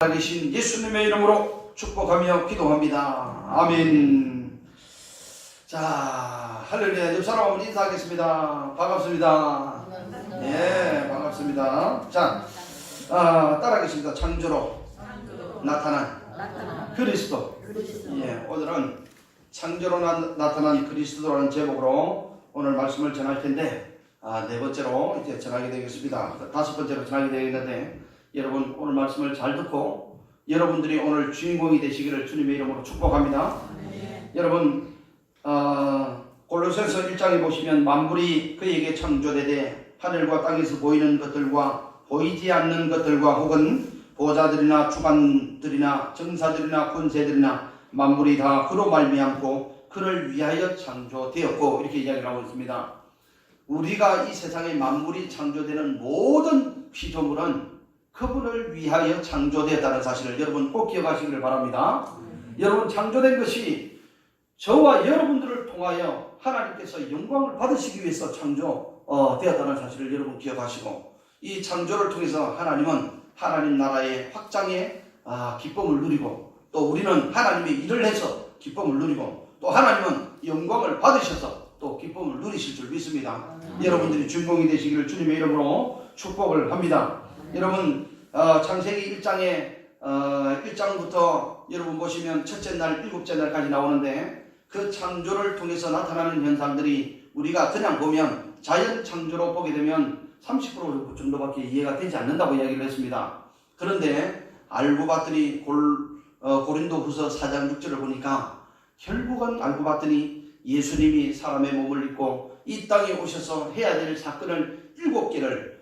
살아계신 예수님의 이름으로 축복하며 기도합니다. 아멘. 자, 할렐루야. 옆 사람 인사하겠습니다. 반갑습니다. 예, 반갑습니다. 자, 따라하겠습니다. 창조로 나타난 그리스도. 예, 오늘은 창조로 나타난 그리스도라는 제목으로 오늘 말씀을 전할 텐데, 네 번째로 이제 전하게 되겠습니다. 다섯 번째로 전하게 되겠는데, 여러분 오늘 말씀을 잘 듣고 여러분들이 오늘 주인공이 되시기를 주님의 이름으로 축복합니다. 여러분 골로새서 1장에 보시면 만물이 그에게 창조되되 하늘과 땅에서 보이는 것들과 보이지 않는 것들과 혹은 보좌들이나 주관들이나 정사들이나 권세들이나 만물이 다 그로 말미암고 그를 위하여 창조되었고, 이렇게 이야기를 하고 있습니다. 우리가 이 세상에 만물이 창조되는 모든 피조물은 그분을 위하여 창조되었다는 사실을 여러분 꼭 기억하시기를 바랍니다. 여러분, 창조된 것이 저와 여러분들을 통하여 하나님께서 영광을 받으시기 위해서 창조되었다는 사실을 여러분 기억하시고, 이 창조를 통해서 하나님은 하나님 나라의 확장에 기쁨을 누리고, 또 우리는 하나님의 일을 해서 기쁨을 누리고, 또 하나님은 영광을 받으셔서 또 기쁨을 누리실 줄 믿습니다. 여러분들이 주인공이 되시기를 주님의 이름으로 축복을 합니다. 여러분, 창세기 1장에 1장부터 여러분 보시면 첫째 날, 일곱째 날까지 나오는데, 그 창조를 통해서 나타나는 현상들이 우리가 그냥 보면 자연 창조로 보게 되면 30% 정도밖에 이해가 되지 않는다고 이야기를 했습니다. 그런데 알고 봤더니 고린도후서 4장 6절을 보니까 결국은 알고 봤더니 예수님이 사람의 몸을 입고 이 땅에 오셔서 해야 될 사건을 7개를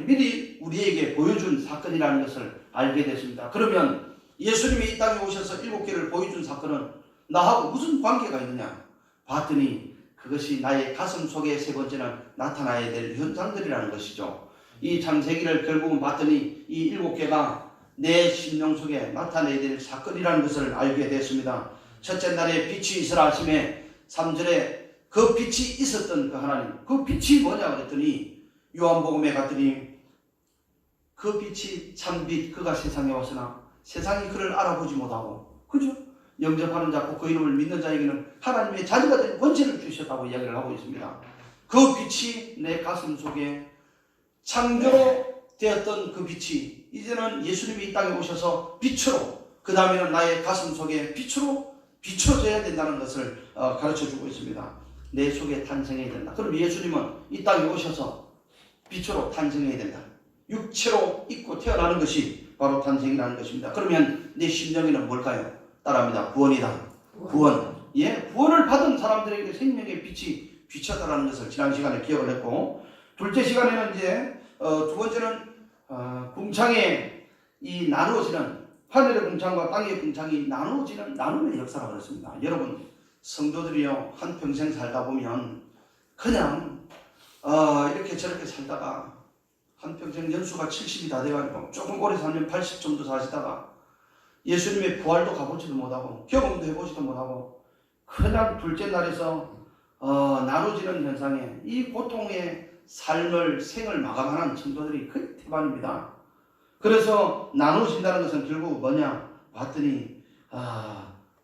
미리 우리에게 보여준 사건이라는 것을 알게 됐습니다. 그러면 예수님이 이 땅에 오셔서 7개를 보여준 사건은 나하고 무슨 관계가 있느냐 봤더니 그것이 나의 가슴 속에 세 번째는 나타나야 될 현상들이라는 것이죠. 이 창세기를 결국은 봤더니 이 7개가 내 심령 속에 나타나야 될 사건이라는 것을 알게 됐습니다. 첫째 날에 빛이 있으라 하심에 3절에 그 빛이 있었던 그 하나님, 그 빛이 뭐냐 그랬더니 요한복음에 갔더니 그 빛이 참빛 그가 세상에 왔으나 세상이 그를 알아보지 못하고, 그죠? 영접하는 자, 그 이름을 믿는 자에게는 하나님의 자녀가 된 권세를 주셨다고 이야기를 하고 있습니다. 그 빛이 내 가슴 속에 창조로 되었던 그 빛이 이제는 예수님이 이 땅에 오셔서 빛으로, 그 다음에는 나의 가슴 속에 빛으로 비춰져야 된다는 것을 가르쳐주고 있습니다. 내 속에 탄생해야 된다. 그럼 예수님은 이 땅에 오셔서 빛으로 탄생해야 된다. 육체로 입고 태어나는 것이 바로 탄생이라는 것입니다. 그러면 내 심령에는 뭘까요? 따라합니다. 구원이다. 구원. 예, 구원을 받은 사람들에게 생명의 빛이 비쳤다는 것을 지난 시간에 기억을 했고, 둘째 시간에는 이제 두 번째는 궁창에 이 나누어지는, 하늘의 궁창과 땅의 궁창이 나누어지는 나눔의 역사라고 그랬습니다. 여러분, 성도들이요, 한평생 살다 보면 그냥 이렇게 저렇게 살다가 한평생 연수가 70이 다 돼가지고 조금 오래 살면 80 정도 사시다가 예수님의 부활도 가보지도 못하고 경험도 해보지도 못하고 그냥 둘째 날에서 나눠지는 현상에 이 고통의 삶을, 생을 마감하는 성도들이 거의 대반입니다. 그래서 나누어진다는 것은 결국 뭐냐 봤더니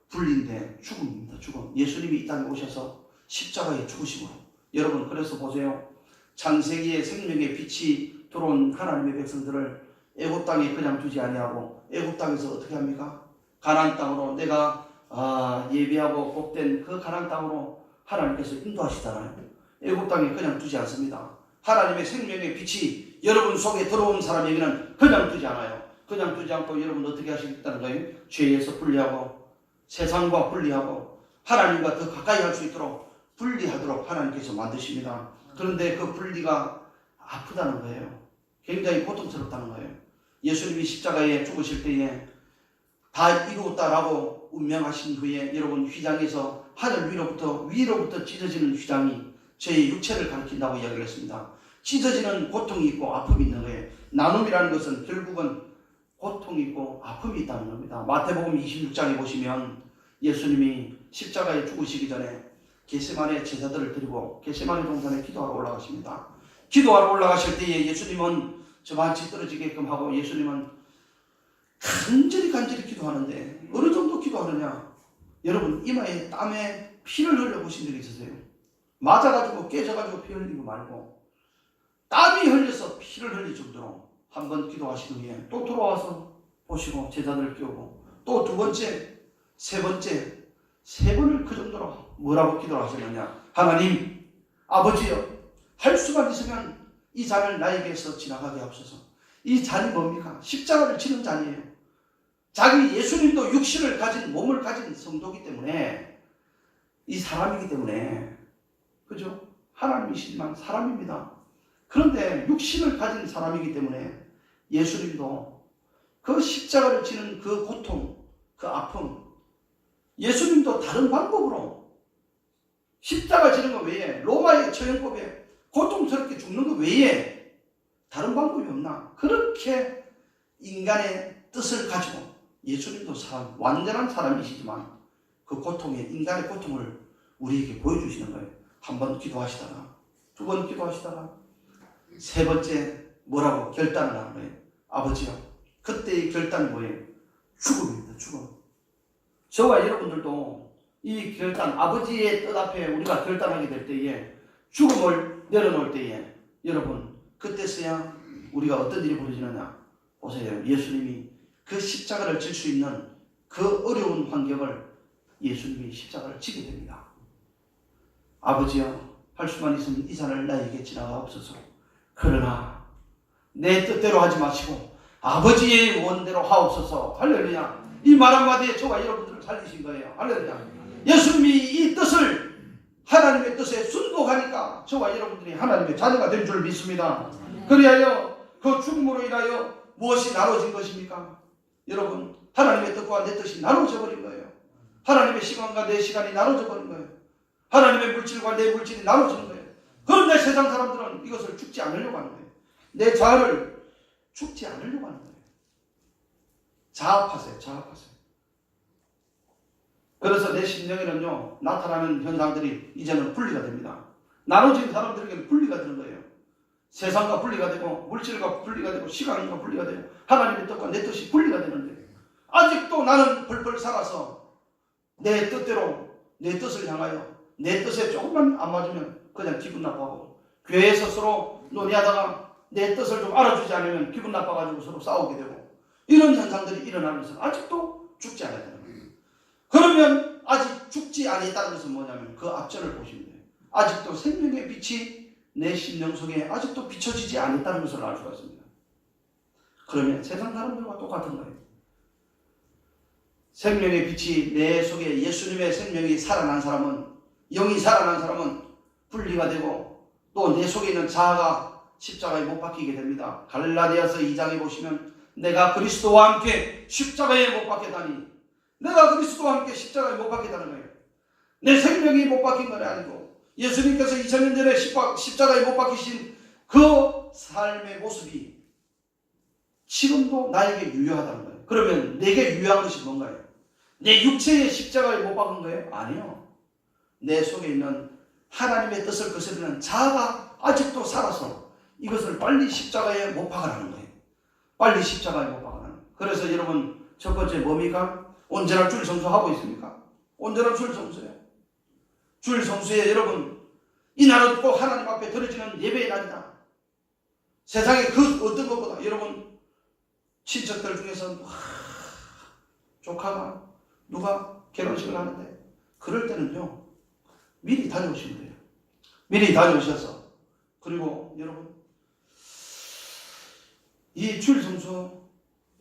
분리인데 죽음입니다. 죽음. 예수님이 이 땅에 오셔서 십자가에 죽으심으로. 여러분, 그래서 보세요. 창세기에 생명의 빛이 들어온 하나님의 백성들을 애굽 땅에 그냥 두지 아니하고 애굽 땅에서 어떻게 합니까? 가나안 땅으로, 내가 예비하고 복된 그 가나안 땅으로 하나님께서 인도하시잖아요. 애굽 땅에 그냥 두지 않습니다. 하나님의 생명의 빛이 여러분 속에 들어온 사람에게는 그냥 두지 않아요. 그냥 두지 않고 여러분 어떻게 하시겠다는 거예요? 죄에서 분리하고 세상과 분리하고 하나님과 더 가까이 할 수 있도록 분리하도록 하나님께서 만드십니다. 그런데 그 분리가 아프다는 거예요. 굉장히 고통스럽다는 거예요. 예수님이 십자가에 죽으실 때에 다 이루었다라고 운명하신 후에 여러분 휘장에서 하늘 위로부터 찢어지는 휘장이 저의 육체를 가리킨다고 이야기를 했습니다. 찢어지는 고통이 있고 아픔이 있는 거예요. 나눔이라는 것은 결국은 고통이 있고 아픔이 있다는 겁니다. 마태복음 26장에 보시면 예수님이 십자가에 죽으시기 전에 겟세마네 제자들을 데리고 겟세마네 동산에 기도하러 올라가십니다. 기도하러 올라가실 때에 예수님은 저만치 떨어지게끔 하고 예수님은 간절히 기도하는데 어느 정도 기도하느냐? 여러분 이마에 땀에 피를 흘려보신 적이 있으세요? 맞아가지고 깨져가지고 피 흘리고 말고 땀이 흘려서 피를 흘릴 정도로 한번 기도하신 후에 또 돌아와서 보시고 제자들을 깨우고 또 두 번째, 세 번째, 세 번을 그 정도로 뭐라고 기도를 하셨느냐? 하나님 아버지여, 할 수만 있으면 이 잔을 나에게서 지나가게 하옵소서. 이 잔이 뭡니까? 십자가를 지는 잔이에요. 자기 예수님도 육신을 가진 몸을 가진 성도이기 때문에 이 사람이기 때문에 그죠? 하나님이시지만 사람입니다. 그런데 육신을 가진 사람이기 때문에 예수님도 그 십자가를 지는 그 고통, 그 아픔, 예수님도 다른 방법으로 십자가 지는 것 외에 로마의 처형법에 고통스럽게 죽는 것 외에 다른 방법이 없나? 그렇게 인간의 뜻을 가지고 예수님도 사람, 완전한 사람이시지만 그 고통의 인간의 고통을 우리에게 보여주시는 거예요. 한 번 기도하시다가 두 번 기도하시다가 세 번째 뭐라고 결단을 하는 거예요. 아버지요, 그때의 결단이 뭐예요? 죽음입니다. 죽음. 저와 여러분들도 이 결단, 아버지의 뜻 앞에 우리가 결단하게 될 때에 죽음을 내려놓을 때에 여러분 그때서야 우리가 어떤 일이 벌어지느냐 보세요. 예수님이 그 십자가를 질 수 있는 그 어려운 환경을 예수님이 십자가를 지게 됩니다. 아버지여, 할 수만 있으면 이 잔을 나에게 지나가옵소서. 그러나 내 뜻대로 하지 마시고 아버지의 원대로 하옵소서. 할렐루야. 이 말 한마디에 저와 여러분들을 살리신 거예요. 할렐루야. 예수님이 이 뜻을, 하나님의 뜻에 순복하니까 저와 여러분들이 하나님의 자녀가 된 줄 믿습니다. 그리하여 그 죽음으로 인하여 무엇이 나눠진 것입니까? 여러분, 하나님의 뜻과 내 뜻이 나눠져 버린 거예요. 하나님의 시간과 내 시간이 나눠져 버린 거예요. 하나님의 물질과 내 물질이 나눠지는 거예요. 그런데 세상 사람들은 이것을 죽지 않으려고 하는 거예요. 내 자아를 죽지 않으려고 하는 거예요. 자합하세요. 자합하세요. 그래서 내 심령에는요, 나타나는 현상들이 이제는 분리가 됩니다. 나눠진 사람들에게는 분리가 되는 거예요. 세상과 분리가 되고 물질과 분리가 되고 시간과 분리가 되고 하나님의 뜻과 내 뜻이 분리가 되는데 아직도 나는 펄펄 살아서 내 뜻대로 내 뜻을 향하여 내 뜻에 조금만 안 맞으면 그냥 기분 나빠하고 교회에서 서로 논의하다가 내 뜻을 좀 알아주지 않으면 기분 나빠가지고 서로 싸우게 되고 이런 현상들이 일어나면서 아직도 죽지 않았다는 거예요. 그러면 아직 죽지 않았다는 것은 뭐냐면 그 앞전을 보시면 돼요. 아직도 생명의 빛이 내 심령 속에 아직도 비춰지지 않았다는 것을 알 수가 있습니다. 그러면 세상 사람들과 똑같은 거예요. 생명의 빛이 내 속에 예수님의 생명이 살아난 사람은, 영이 살아난 사람은 분리가 되고 또 내 속에 있는 자아가 십자가에 못 박히게 됩니다. 갈라디아서 2장에 보시면 내가 그리스도와 함께 십자가에 못 박혔다니, 내가 그리스도와 함께 십자가에 못 박혔다는 거예요. 내 생명이 못 박힌 건 아니고 예수님께서 2000년 전에 십자가에 못 박히신 그 삶의 모습이 지금도 나에게 유효하다는 거예요. 그러면 내게 유효한 것이 뭔가요? 내 육체의 십자가에 못 박은 거예요? 아니요. 내 속에 있는 하나님의 뜻을 거스르는 자아가 아직도 살아서 이것을 빨리 십자가에 못 박으라는 거예요. 빨리 십자가에 못 박으라는 거예요. 그래서 여러분 첫 번째 뭡니까? 언제나 주일 성수하고 있습니까? 언제나 주일 성수예요. 주일 성수에 여러분, 이 날은 꼭 하나님 앞에 드려지는 예배의 날이다. 세상에 그 어떤 것보다 여러분 친척들 중에서 조카가 누가 결혼식을 하는데 그럴 때는요 미리 다녀오시면 돼요. 미리 다녀오셔서 그리고 여러분 이 주일 성수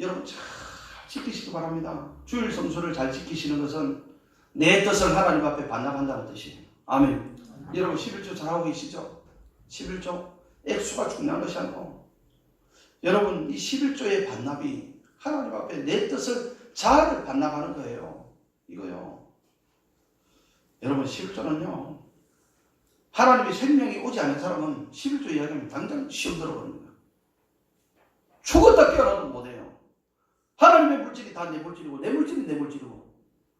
여러분 잘 지키시기 바랍니다. 주일 성수를 잘 지키시는 것은 내 뜻을 하나님 앞에 반납한다는 뜻이에요. 아멘. 여러분 11조 잘하고 계시죠? 11조 액수가 중요한 것이 아니고 여러분 이 11조의 반납이 하나님 앞에 내 뜻을 자아를 반납하는 거예요. 이거요. 여러분 11조는요 하나님의 생명이 오지 않은 사람은 11조 이야기하면 당장 시험 들어버립니다. 죽었다 깨어나도 못해요. 하나님의 물질이 다 내 물질이고 내 물질이 내 물질이고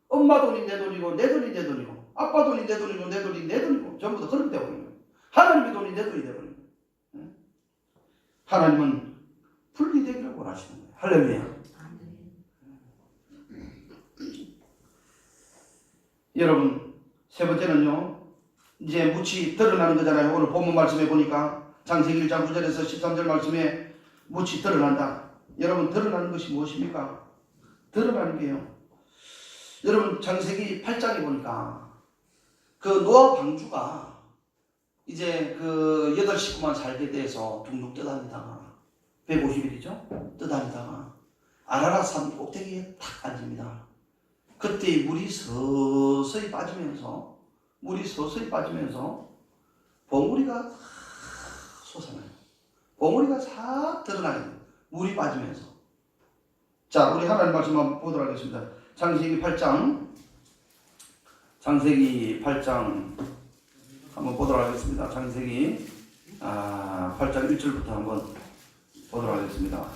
엄마 돈이 내 돈이고 내 돈이 내 돈이고 아빠 돈이 내 돈이고 내 돈이 내 돈이고 전부 다 그렇게 되어버린 거예요. 하나님의 돈이 내 돈이 되어버린 거예요. 하나님은 분리되기를 원하시는 거예요. 할렐루야. 여러분, 세 번째는요, 이제 묻이 드러나는 거잖아요. 오늘 본문 말씀에 보니까 창세기 1장 9절에서 13절 말씀에 묻이 드러난다. 여러분, 드러나는 것이 무엇입니까? 드러나는 게요, 여러분, 창세기 8장에 보니까 그 노아 방주가 이제 그 8식구만 살게 돼서 둥둥 떠다니다가 150일이죠? 떠다니다가 아라랏 산 꼭대기에 탁 앉습니다. 그때 물이 서서히 빠지면서 봉우리가 솟아나요. 봉우리가 싹 드러나게 돼요. 물이 빠지면서. 자, 우리 하나님 말씀 한번 보도록 하겠습니다. 창세기 8장 한번 보도록 하겠습니다. 창세기 8장 1절부터 한번 보도록 하겠습니다.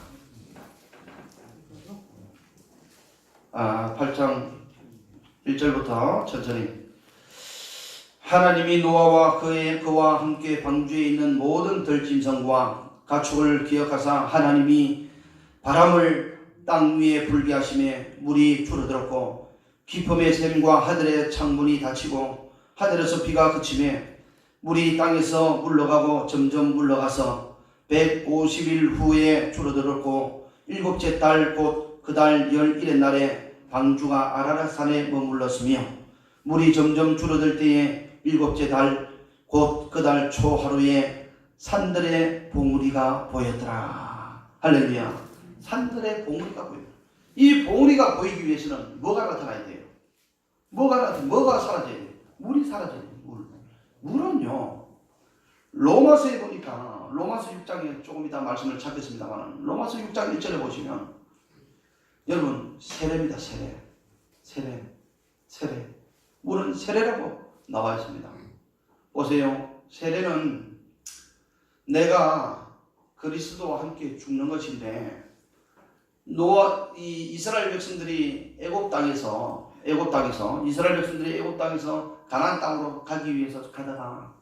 8장 1절부터 천천히. 하나님이 노아와 그와 함께 방주에 있는 모든 들짐승과 가축을 기억하사 하나님이 바람을 땅 위에 불게 하심에 물이 줄어들었고 깊음의 샘과 하늘의 창문이 닫히고 하늘에서 비가 그치매 물이 땅에서 물러가고 점점 물러가서 150일 후에 줄어들었고 일곱째 달 곧 그 달 11의 날에 방주가 아라랏 산에 머물렀으며 물이 점점 줄어들 때에 일곱째 달 곧 그 달 초 하루에 산들의 봉우리가 보였더라. 할렐루야. 산들의 봉우리가 보여요. 이 봉우리가 보이기 위해서는 뭐가 나타나야 돼요? 뭐가 사라져야 돼요? 물이 사라져야 돼요. 물은요, 로마서에 보니까 로마서 6장에 조금 이따 말씀을 찾겠습니다만 로마서 6장 1절에 보시면 여러분 세례입니다. 세례. 물은 세례라고 나와 있습니다. 보세요. 세례는 내가 그리스도와 함께 죽는 것인데 이스라엘 백성들이 애굽 땅에서 가나안 땅으로 가기 위해서 가다가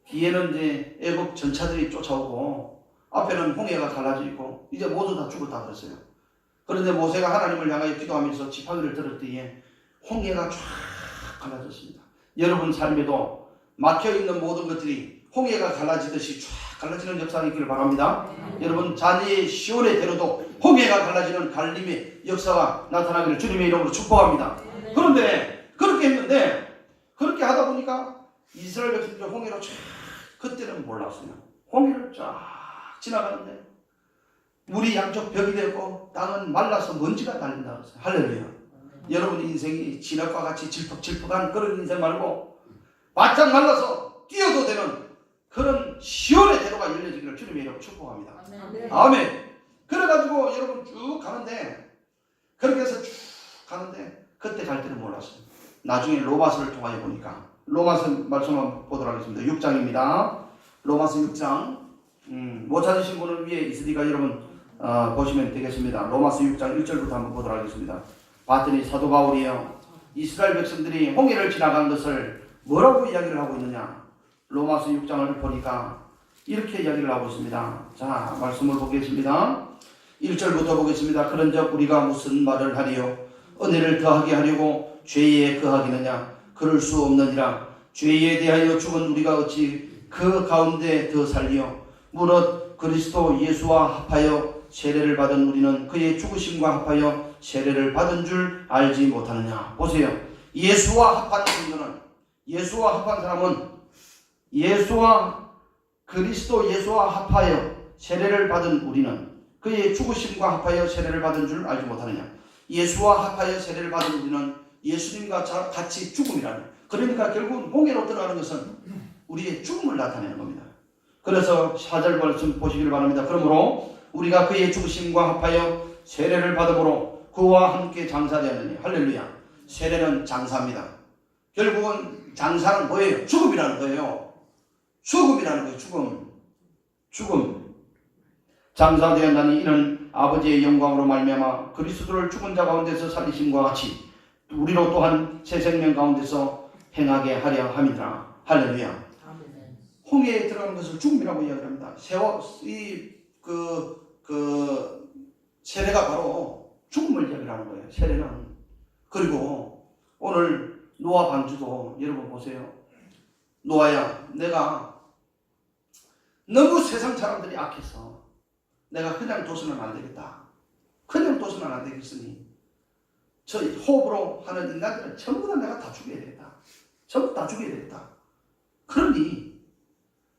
뒤에는 이제 애굽 전차들이 쫓아오고 앞에는 홍해가 갈라져 있고 이제 모두 다 죽었다 그랬어요. 그런데 모세가 하나님을 향하여 기도하면서 지팡이를 들을 때에 홍해가 쫙 갈라졌습니다. 여러분 삶에도 막혀있는 모든 것들이 홍해가 갈라지듯이 쫙 갈라지는 역사가 있기를 바랍니다. 여러분 자녀의 시온의 대로도 홍해가 갈라지는 갈림의 역사가 나타나기를 주님의 이름으로 축복합니다. 그런데 그렇게 했는데 그렇게 하다 보니까 이스라엘 백성들이 홍해로 쫙, 그때는 몰랐어요. 홍해를 쫙 지나가는데 물이 양쪽 벽이 되었고 땅은 말라서 먼지가 달린다 그랬어요. 할렐루야. 여러분 인생이 진흙과 같이 질퍽질퍽한 그런 인생 말고 바짝 말라서 뛰어도 되는 그런 시온의 대로가 열려지기를 주님의 이름으로 축복합니다. 아멘. 그래가지고 여러분 쭉 가는데 그렇게 해서 쭉 가는데 그때 갈 때는 몰랐어요. 나중에 로마서를 통하여 보니까 로마서 말씀 한번 보도록 하겠습니다. 6장입니다. 로마서 6장 못 찾으신 분은 위에 있으니까 여러분 보시면 되겠습니다. 로마서 6장 1절부터 한번 보도록 하겠습니다. 봤더니 사도 바울이요 이스라엘 백성들이 홍해를 지나간 것을 뭐라고 이야기를 하고 있느냐. 로마서 6장을 보니까 이렇게 이야기를 하고 있습니다. 자, 말씀을 보겠습니다. 1절부터 보겠습니다. 그런즉 우리가 무슨 말을 하리요? 은혜를 더하게 하려고 죄에 거하겠느냐? 그럴 수 없느니라. 죄에 대하여 죽은 우리가 어찌 그 가운데 더 살리요? 무릇 그리스도 예수와 합하여 세례를 받은 우리는 그의 죽으심과 합하여 세례를 받은 줄 알지 못하느냐. 보세요. 예수와 합한 사람은 그리스도 예수와 합하여 세례를 받은 우리는 그의 죽으심과 합하여 세례를 받은 줄 알지 못하느냐. 예수와 합하여 세례를 받은 우리는 예수님과 같이 죽음이라는, 그러니까 결국은 홍해로 들어가는 것은 우리의 죽음을 나타내는 겁니다. 그래서 4절 말씀 보시길 바랍니다. 그러므로 우리가 그의 죽으심과 합하여 세례를 받음으로 그와 함께 장사되었느니. 할렐루야. 세례는 장사입니다. 결국은 장사는 뭐예요? 죽음이라는 거예요. 죽음. 장사되었나니 이는 아버지의 영광으로 말미암아 그리스도를 죽은 자 가운데서 살리심과 같이 우리로 또한 새 생명 가운데서 행하게 하려 함이라. 할렐루야. 홍해에 들어가는 것을 죽음이라고 이야기합니다. 세례가 바로 죽음을 이야기하는 거예요. 세례는. 그리고 오늘 노아 방주도 여러분 보세요. 노아야, 내가 너무 세상 사람들이 악해서 내가 그냥 둬서는 안 되겠다. 그냥 둬서는 안 되겠으니 저 호흡으로 하는 인간들은 전부 다 내가 다 죽여야 되겠다. 전부 다 죽여야 되겠다. 그러니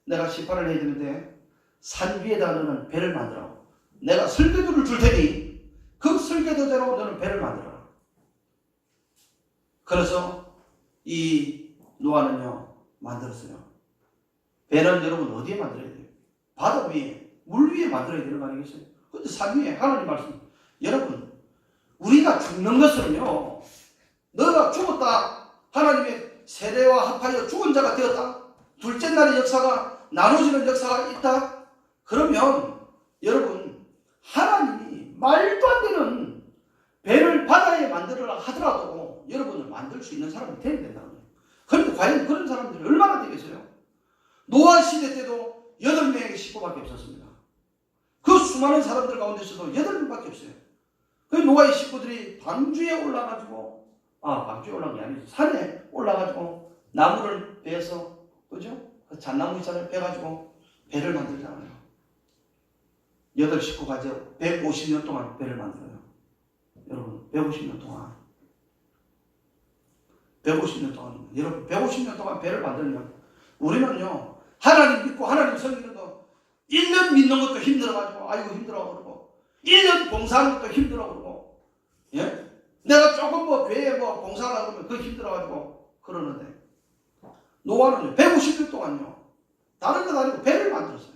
내가 시판을 해야 되는데 산 위에다 너는 배를 만들어. 내가 설계도를 줄 테니 그 설계도대로 너는 배를 만들어라. 그래서 이 노아는요 만들었어요. 배는 여러분 어디에 만들어야 돼요? 바다 위에, 물 위에 만들어야 되는 거 아니겠어요? 근데 산 위에 하나님 말씀. 여러분 우리가 죽는 것은요, 너가 죽었다 하나님의 세례와 합하여 죽은 자가 되었다, 둘째 날의 역사가 나눠지는 역사가 있다, 그러면 여러분 하나님이 말도 안 되는 배를 바다에 만들어라 하더라도 여러분을 만들 수 있는 사람이 되어야 된다는 거예요. 그런데 과연 그런 사람들이 얼마나 되겠어요? 노아 시대 때도 8명의 식구밖에 없었습니다. 그 수많은 사람들 가운데서도 8명밖에 없어요. 그 노아의 식구들이 방주에 올라가지고, 방주에 올라간 게 아니죠. 산에 올라가지고 나무를 베어서, 그죠? 그 잣나무 있잖아요. 베가지고 배를 만들잖아요. 8식구가 150년 동안 배를 만들어요. 여러분, 150년 동안. 150년 동안. 여러분, 150년 동안 배를 만들면 우리는요, 하나님 믿고 하나님 섬기는 거 1년 믿는 것도 힘들어가지고, 아이고 힘들어 그러고, 1년 봉사하는 것도 힘들어 그러고, 예? 내가 조금 교회에 봉사하라 그러면 그거 힘들어가지고 그러는데, 노아는요, 150년 동안요, 다른 것 아니고 배를 만들었어요.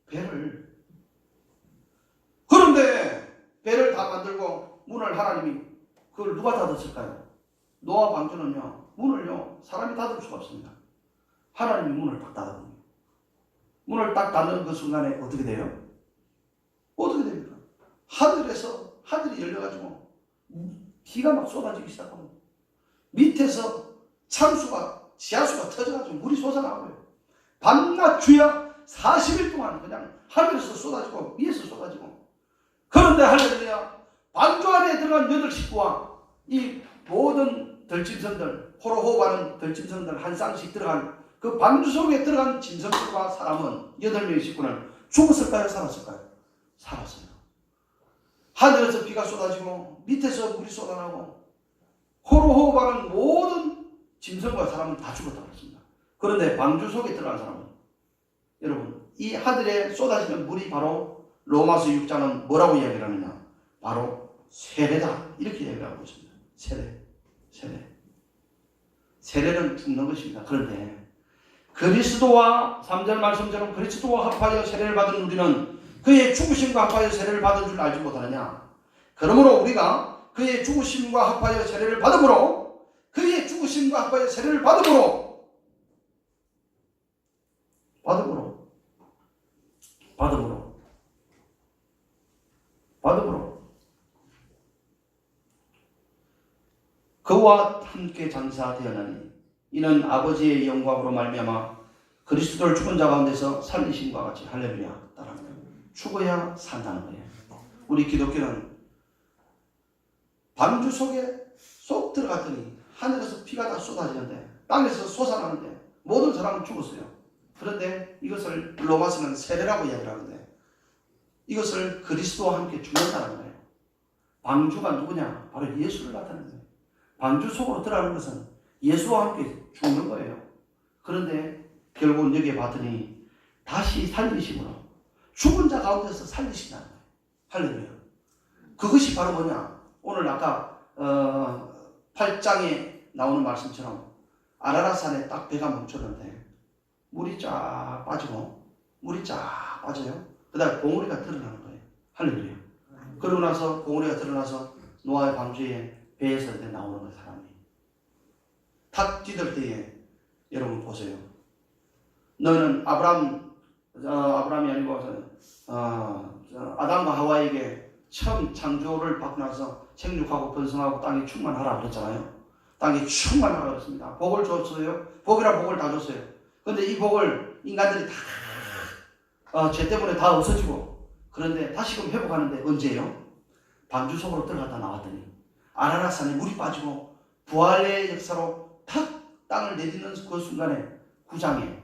배를. 그런데 배를 다 만들고 문을 하나님이, 그걸 누가 닫았을까요? 노아 방주는요, 문을요, 사람이 닫을 수가 없습니다. 하나님이 문을 딱 닫아버립니다. 문을 딱 닫는 그 순간에 어떻게 돼요? 어떻게 됩니까? 하늘에서, 하늘이 열려가지고 비가 막 쏟아지기 시작합니다. 밑에서 참수가, 지하수가 터져가지고 물이 솟아나고요. 밤낮 주야 40일 동안 그냥 하늘에서 쏟아지고 위에서 쏟아지고. 그런데 할렐루야, 방주 안에 들어간 8식구와 이 모든 들짐승들, 호로호흡하는 들짐승들 한 쌍씩 들어간 그 방주 속에 들어간 짐승들과 사람은 8명의 식구는 죽었을까요? 살았을까요? 살았어요. 하늘에서 비가 쏟아지고 밑에서 물이 쏟아나고 호로호흡하는 모든 짐승과 사람은 다 죽었다고 했습니다. 그런데 방주 속에 들어간 사람은, 여러분, 이 하늘에 쏟아지는 물이 바로 로마서 6장은 뭐라고 이야기를 하느냐? 바로 세례다, 이렇게 이야기를 하고 있습니다. 세례는 죽는 것입니다. 그런데 그리스도와 3절 말씀처럼 그리스도와 합하여 세례를 받은 우리는 그의 죽으심과 합하여 세례를 받은 줄 알지 못하느냐? 그러므로 우리가 그의 죽으심과 합하여 세례를 받음으로, 그의 죽으심과 합하여 세례를 받음으로 그와 함께 장사되었나니 이는 아버지의 영광으로 말미암아 그리스도를 죽은 자 가운데서 살리심과 같이. 할렐루야. 따라합니다. 죽어야 산다는 거예요. 우리 기독교는 방주 속에 쏙 들어갔더니 하늘에서 피가 다 쏟아지는데, 땅에서 솟아나는데 모든 사람은 죽었어요. 그런데 이것을 로마서는 세례라고 이야기를 하는데, 이것을 그리스도와 함께 죽는다는 거예요. 방주가 누구냐? 바로 예수를 나타내는 거예요. 방주 속으로 들어가는 것은 예수와 함께 죽는 거예요. 그런데 결국은 여기에 봤더니 다시 살리심으로 죽은 자 가운데서 살리신다는 거예요. 할렐루야. 그것이 바로 뭐냐? 오늘 아까 8장에 나오는 말씀처럼 아라랏산에 딱 배가 멈췄는데 물이 쫙 빠지고, 물이 쫙 빠져요. 그 다음에 봉우리가 드러나는 거예요. 할렐루야. 그러고 나서 봉우리가 드러나서 노아의 방주에 배에서 나오는 거예요. 사람이 탁 뛰들 때에 여러분 보세요. 너는 아브라함이 아니고 아담과 하와에게 처음 창조를 받고 나서 생육하고 번성하고 땅에 충만하라 그랬잖아요. 땅에 충만하라 그랬습니다. 복을 줬어요. 복이라 복을 다 줬어요. 그런데 이 복을 인간들이 다 죄 때문에 다 없어지고, 그런데 다시금 회복하는데 언제예요? 방주 속으로 들어갔다 나왔더니 아라랏산에 물이 빠지고 부활의 역사로 탁 땅을 내딛는 그 순간에 9장에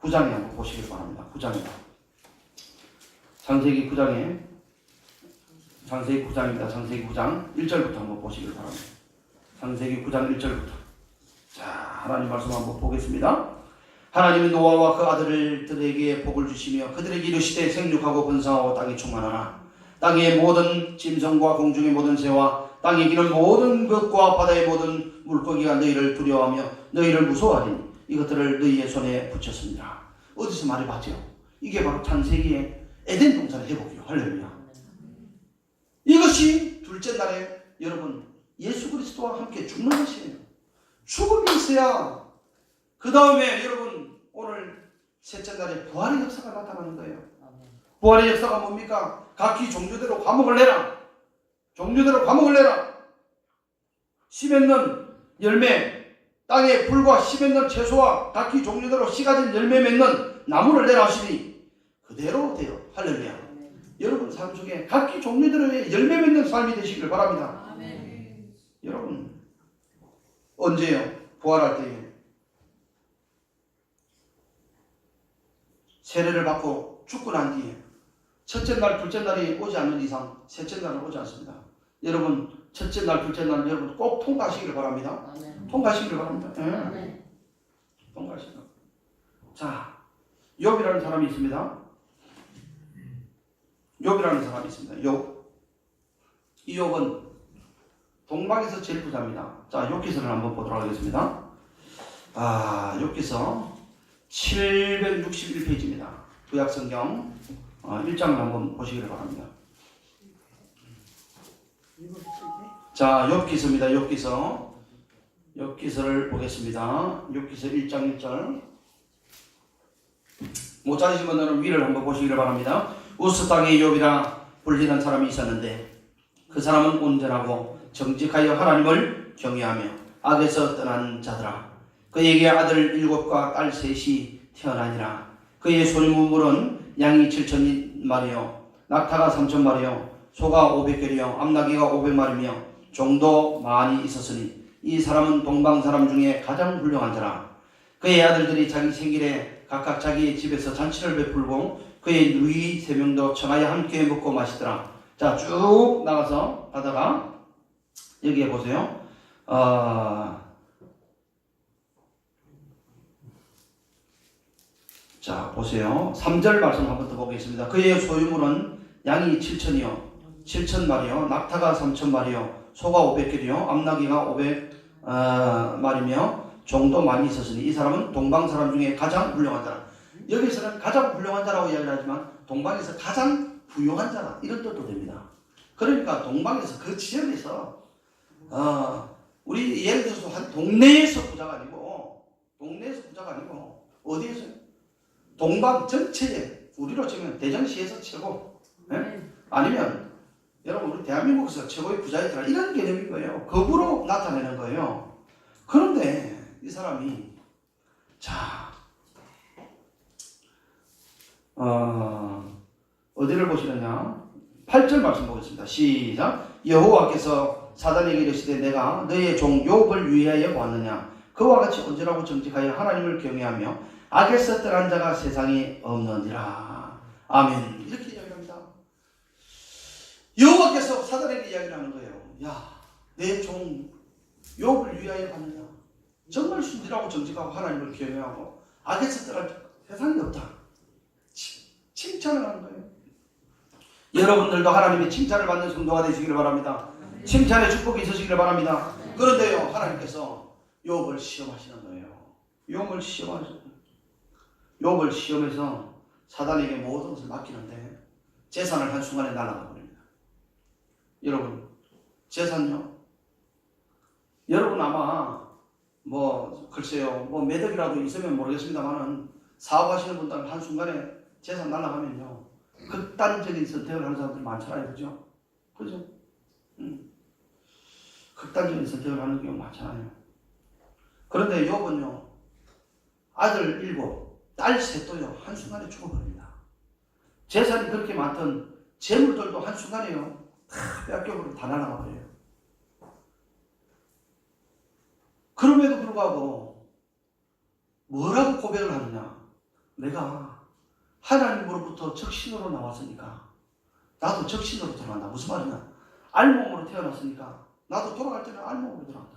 한번 보시길 바랍니다. 9장에 창세기 9장에 창세기 9장입니다. 창세기 9장 1절부터 한번 보시길 바랍니다. 창세기 9장 1절부터. 자, 하나님 말씀 한번 보겠습니다. 하나님은 노아와 그 아들들에게 복을 주시며 그들에게 이르시되 생육하고 번성하고 땅이 충만하라. 땅의 모든 짐승과 공중의 모든 새와 땅에 기는 모든 것과 바다의 모든 물고기가 너희를 두려워하며 너희를 무서워하리니 이것들을 너희의 손에 붙였습니다. 어디서 말해봤죠? 이게 바로 창세기의 에덴 동산의 회복이요. 할렐루야. 이것이 둘째 날에 여러분 예수 그리스도와 함께 죽는 것이에요. 죽음이 있어야 그 다음에 여러분 오늘 셋째 날에 부활의 역사가 나타나는 거예요. 부활의 역사가 뭡니까? 각기 종류대로 과목을 내라. 종류대로 과목을 내라. 씨 맺는 열매, 땅에 불과 씨 맺는 채소와 각기 종류대로 씨 가진 열매 맺는 나무를 내라 하시니 그대로 돼요. 할렐루야. 여러분 삶 속에 각기 종류대로의 열매 맺는 삶이 되시길 바랍니다. 아멘. 여러분 언제요? 부활할 때에 세례를 받고 죽고 난 뒤에 첫째 날, 둘째 날이 오지 않는 이상 셋째 날은 오지 않습니다. 여러분 첫째 날, 둘째 날 여러분 꼭 통과하시기를 바랍니다. 아멘. 통과하시기를 바랍니다. 네. 통과하시기를. 자, 욥이라는 사람이 있습니다. 욥이라는 사람이 있습니다. 욥. 이 욥은 동방에서 제일 부자입니다. 자, 욥기서를 한번 보도록 하겠습니다. 욥기서 761페이지입니다. 구약성경 1장을 한번 보시기를 바랍니다. 자, 욥기서입니다. 욥기서를 보겠습니다. 욥기서 1장 1절. 못 찾으신 분들은 위를 한번 보시기를 바랍니다. 우스 땅의 욥이라 불리는 사람이 있었는데 그 사람은 온전하고 정직하여 하나님을 경외하며 악에서 떠난 자더라. 그에게 아들 7과 딸 3이 태어나니라. 그의 소유물은 양이 7,000마리요 낙타가 3,000마리요 소가 500결이요 암나귀가 500마리며 종도 많이 있었으니 이 사람은 동방 사람 중에 가장 훌륭한 자라. 그의 아들들이 자기 생일에 각각 자기의 집에서 잔치를 베풀고 그의 누이 3명도 청하여 함께 먹고 마시더라. 자, 쭉 나가서 가다가 여기에 보세요. 자, 보세요. 3절 말씀 한번 더 보겠습니다. 그의 소유물은 양이 7,000이요 7,000마리요 낙타가 3,000마리요 소가 500개리요 암나귀가 500마리며 종도 많이 있었으니 이 사람은 동방 사람 중에 가장 훌륭한 자라. 여기서는 가장 훌륭한 자라고 이야기를 하지만 동방에서 가장 부유한 자라 이런 뜻도 됩니다. 그러니까 동방에서 그 지역에서 우리 예를 들어서 한 동네에서 부자가 아니고 어디에서 동방 전체에 우리로 치면 대전시에서 최고 아니면 여러분 우리 대한민국에서 최고의 부자이더라 이런 개념인 거예요. 급으로 나타내는 거예요. 그런데 이 사람이 자 어디를 보시느냐 8절 말씀 보겠습니다. 시작. 여호와께서 사단에게 이르시되 내가 너의 종 욥을 위하여 보았느냐 그와 같이 온전하고 정직하여 하나님을 경외하며 악에서 떠난 자가 세상에 없느니라. 아멘. 이렇게 이야기합니다. 여호와께서 사단에게 이야기를 하는 거예요. 야, 내 종 욥을 위하여 봤느냐 정말 순진하고 정직하고 하나님을 경외하고 악에서 떠난 자가 세상에 없다. 칭찬을 하는 거예요. 여러분들도 하나님의 칭찬을 받는 성도가 되시기를 바랍니다. 칭찬의 축복이 있으시기를 바랍니다. 그런데요 하나님께서 욥을 시험하시는 거예요. 욥을 시험해서 사단에게 모든 것을 맡기는데 재산을 한순간에 날아가 버립니다. 여러분 재산요 여러분 아마 글쎄요 매덕이라도 있으면 모르겠습니다만은 사업하시는 분들은 한순간에 재산 날아가면요 극단적인 선택을 하는 사람들이 많잖아요. 그죠? 극단적인 선택을 하는 경우가 많잖아요. 그런데 욥은요 아들 7, 딸 3도요 한순간에 죽어버립니다. 재산이 그렇게 많던 재물들도 한순간에요 다 빼앗겨버리고 다 날아가버려요. 그럼에도 불구하고 뭐라고 고백을 하느냐? 내가 하나님으로부터 적신으로 나왔으니까 나도 적신으로 들어간다. 무슨 말이냐? 알몸으로 태어났으니까 나도 돌아갈 때는 알몸으로 들어간다.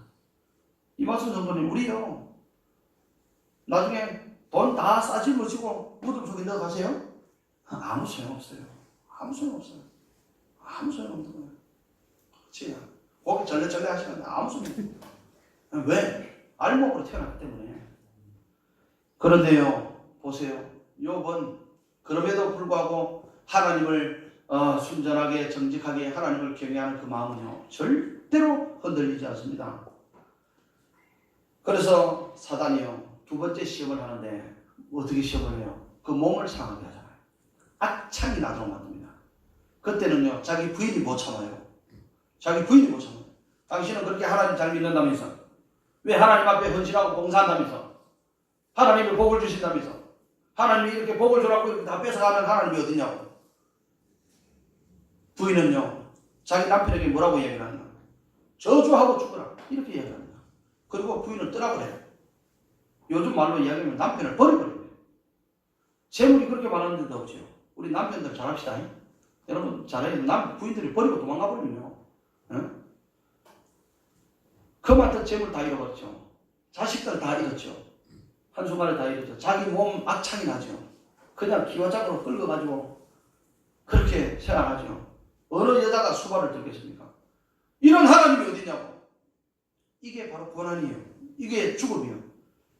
이 말씀 전부님, 우리요 나중에 돈 다 싸질러지고 무덤 속에 넣어가세요? 아무 소용없어요. 아무 소용없어요. 아무 소용없는 거예요. 그렇지? 고개 절레절레 하시는데 아무 소용없어요. 왜? 알몸으로 태어났기 때문에. 그런데요, 보세요. 욥은 그럼에도 불구하고 하나님을 순전하게 정직하게 하나님을 경외하는 그 마음은요 절대로 흔들리지 않습니다. 그래서 사단이요 두 번째 시험을 하는데 어떻게 시험을 해요? 그 몸을 상하게 하잖아요. 악창이 나도록 만듭니다. 그때는요 자기 부인이 못 참아요. 자기 부인이 못 참아요. 당신은 그렇게 하나님 잘 믿는다면서, 왜 하나님 앞에 헌신하고 봉사한다면서, 하나님이 복을 주신다면서, 하나님이 이렇게 복을 주라고 이렇게 다 뺏어가면 하나님이 어디냐고. 부인은요 자기 남편에게 뭐라고 얘기를 하냐? 저주하고 죽어라 이렇게 얘기를 합니다. 그리고 부인을 떠나고 그래요. 요즘 말로 이야기하면 남편을 버려버려요. 재물이 그렇게 많은데도 없죠. 우리 남편들 잘합시다. 여러분 잘해요. 부인들이 버리고 도망가 버리면요 그만큼 재물 다 잃어버렸죠. 자식들 다 잃었죠. 한순간에 다 잃었죠. 자기 몸 악창이 나죠. 그냥 기와장으로 끌어가지고 그렇게 생활하죠. 어느 여자가 수발을 들겠습니까? 이런 하나님이 어디냐고. 이게 바로 고난이에요. 이게 죽음이에요.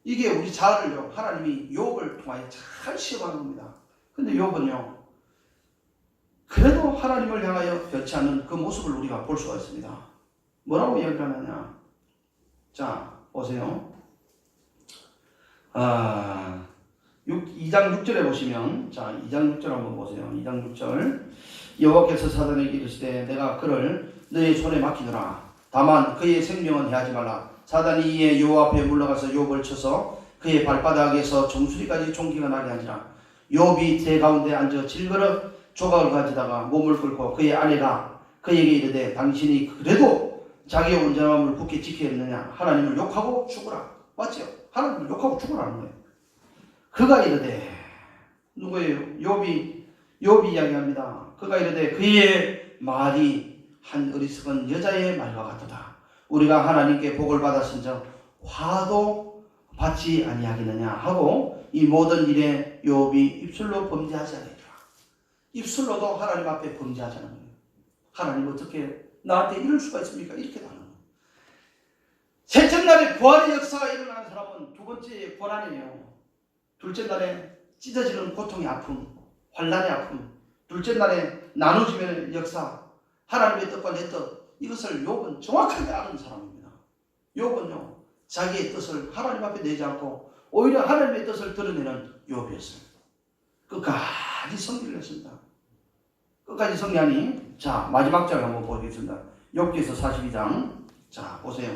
이게 우리 자아를요 하나님이 욥을 통하여 잘 시험하는 겁니다. 근데 욥은요 그래도 하나님을 향하여 변치 않는 그 모습을 우리가 볼 수가 있습니다. 뭐라고 이야기를 하느냐? 자 보세요. 2장 6절에 보시면, 자 2장 6절 한번 보세요. 2장 6절. 여호와께서 사단에게 이르시되 내가 그를 너의 손에 맡기노라. 다만 그의 생명은 해하지 말라. 사단이 이에 여호와 앞에 물러가서 욥을 쳐서 그의 발바닥에서 정수리까지 종기가 나게 하니라. 욥이 대 가운데 앉아 질그릇 조각을 가지다가 몸을 꿇고 그의 아내가 그에게 이르되 당신이 그래도 자기의 온전함을 굳게 지켰느냐? 하나님을 욕하고 죽으라. 맞죠? 하나님을 욕하고 죽으라는 거예요. 그가 이르되, 누구예요? 욥이 이야기합니다. 그가 이르되 그의 말이 한 어리석은 여자의 말과 같도다. 우리가 하나님께 복을 받았은즉 화도 받지 아니하겠느냐 하고 이 모든 일에 욥이 입술로 범죄하지 않으리라. 입술로도 하나님 앞에 범죄하자는 거예요. 하나님 어떻게 나한테 이럴 수가 있습니까? 이렇게 나는 거예요. 셋째 날에 부활의 역사가 일어나는 사람은 두 번째 고난이에요. 둘째 날에 찢어지는 고통의 아픔, 환난의 아픔, 둘째 날에 나누어지는 역사, 하나님의 뜻과 내 뜻, 이것을 욥은 정확하게 아는 사람입니다. 욥은요 자기의 뜻을 하나님 앞에 내지 않고 오히려 하나님의 뜻을 드러내는 욥이었어요. 끝까지 승리를 했습니다. 끝까지 승리하니, 자 마지막 장 한번 보겠습니다. 욥기서 42장. 자 보세요.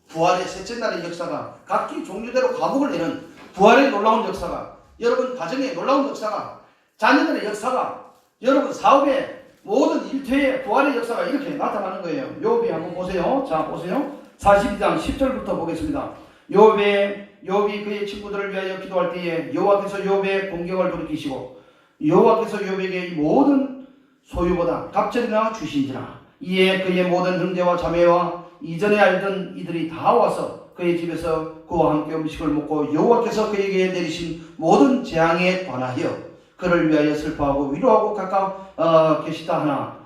부활의 셋째 날의 역사가 각기 종류대로 감옥을 내는 부활의 놀라운 역사가, 여러분 가정의 놀라운 역사가, 자녀들의 역사가, 여러분 사업의 모든 일터의 부활의 역사가 이렇게 나타나는 거예요. 욥이 한번 보세요. 자 보세요. 42장 10절부터 보겠습니다. 욥이 그의 친구들을 위하여 기도할 때에 여호와께서 욥의 공경을 돌이키시고 여호와께서 욥에게 이 모든 소유보다 갑절이나 주신지라. 이에 그의 모든 형제와 자매와 이전에 알던 이들이 다 와서 그의 집에서 그와 함께 음식을 먹고 여호와께서 그에게 내리신 모든 재앙에 관하여 그를 위하여 슬퍼하고 위로하고 각각 계시다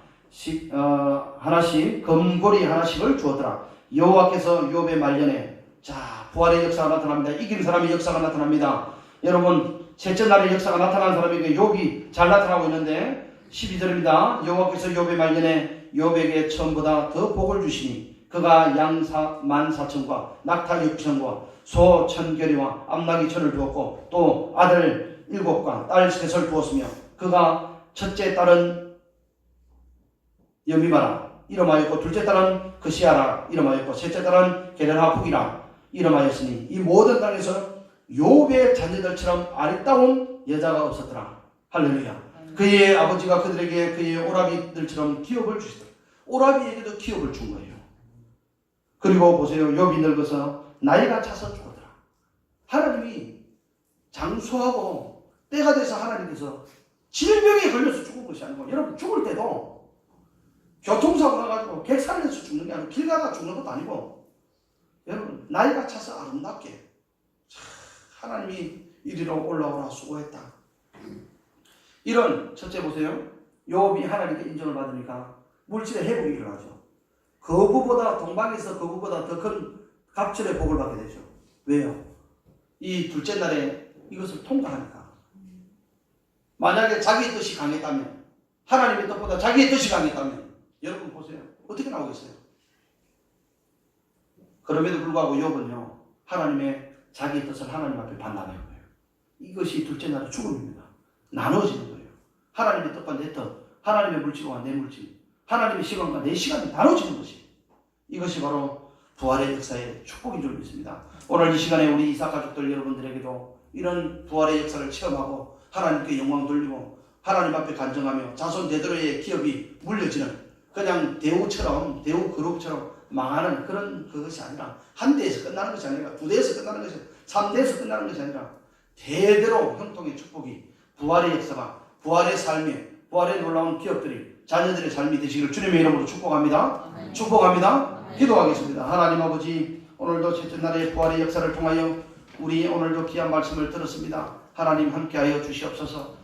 하나씩 금고리 하나씩을 주었더라. 여호와께서 욥의 말년에, 자 부활의 역사가 나타납니다. 이긴 사람의 역사가 나타납니다. 여러분 셋째 날의 역사가 나타난 사람에게 욥이 잘 나타나고 있는데 12절입니다. 여호와께서 욥의 말년에 욥에게 처음보다 더 복을 주시니 그가 양 14,000과 낙타 6,000과 소 1,000결이와 암나귀 1,000을 두었고 또 아들 7과 딸 3을 두었으며 그가 첫째 딸은 여미바라 이름하였고 둘째 딸은 그시아라 이름하였고 셋째 딸은 게르하북이라 이름하였으니 이 모든 땅에서 욥의 자녀들처럼 아리따운 여자가 없었더라. 할렐루야. 그의 아버지가 그들에게 그의 오라비들처럼 기업을 주시더라. 오라비에게도 기업을 준 거예요. 그리고 보세요. 욥이 늙어서 나이가 차서 죽었더라. 하나님이 장수하고 때가 돼서 하나님께서 질병에 걸려서 죽은 것이 아니고, 여러분 죽을 때도 교통사고 나가지고 객살에서 죽는 게 아니고 길 가다 죽는 것도 아니고, 여러분 나이가 차서 아름답게 하나님이 이리로 올라오라 수고했다. 이런, 첫째 보세요. 욥이 하나님께 인정을 받으니까 물질의 회복이 일어나죠. 거부보다, 동방에서 거부보다 더 큰 갑절의 복을 받게 되죠. 왜요? 이 둘째 날에 이것을 통과하니까. 만약에 자기의 뜻이 강했다면, 하나님의 뜻보다 자기의 뜻이 강했다면, 여러분 보세요. 어떻게 나오겠어요? 그럼에도 불구하고 욥은요, 하나님의 자기의 뜻을 하나님 앞에 반납한 거예요. 이것이 둘째 날의 죽음입니다. 나눠지는 거예요. 하나님의 뜻과 내 뜻, 하나님의 물질과 내 물질, 하나님의 시간과 내 시간이 나눠지는 것이, 이것이 바로 부활의 역사의 축복인 줄 믿습니다. 오늘 이 시간에 우리 이삭 가족들 여러분들에게도 이런 부활의 역사를 체험하고 하나님께 영광 돌리고 하나님 앞에 간증하며 자손 대대로의 기업이 물려지는, 그냥 대우처럼, 대우 그룹처럼 망하는 그런 그것이 아니라, 한 대에서 끝나는 것이 아니라, 두 대에서 끝나는 것이 아니라, 3대에서 끝나는 것이 아니라 대대로 형통의 축복이, 부활의 역사가, 부활의 삶에, 부활의 놀라운 기업들이 자녀들의 삶이 되시기를 주님의 이름으로 축복합니다. 아멘. 축복합니다. 아멘. 기도하겠습니다. 하나님 아버지, 오늘도 첫째 날의 부활의 역사를 통하여 우리 오늘도 귀한 말씀을 들었습니다. 하나님 함께하여 주시옵소서.